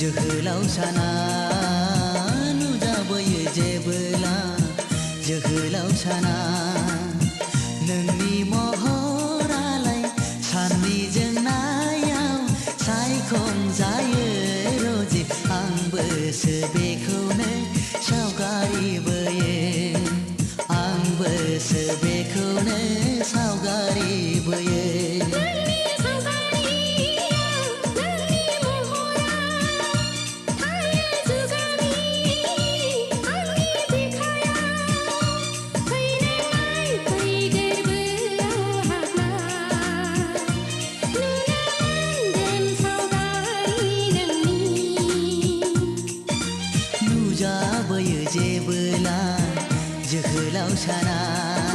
जोहोलाव साना नुजाबोयो जेबोला जोहोलाव साना नोंनि महरालाय साननि जोंनायाव सायखं जायो रजे आंबोसो बेखौनो सावगारि बोयो आंबोसो बेखौनो सावगारि बोयो नुजाबोयो जेबोला जोहोलाव साना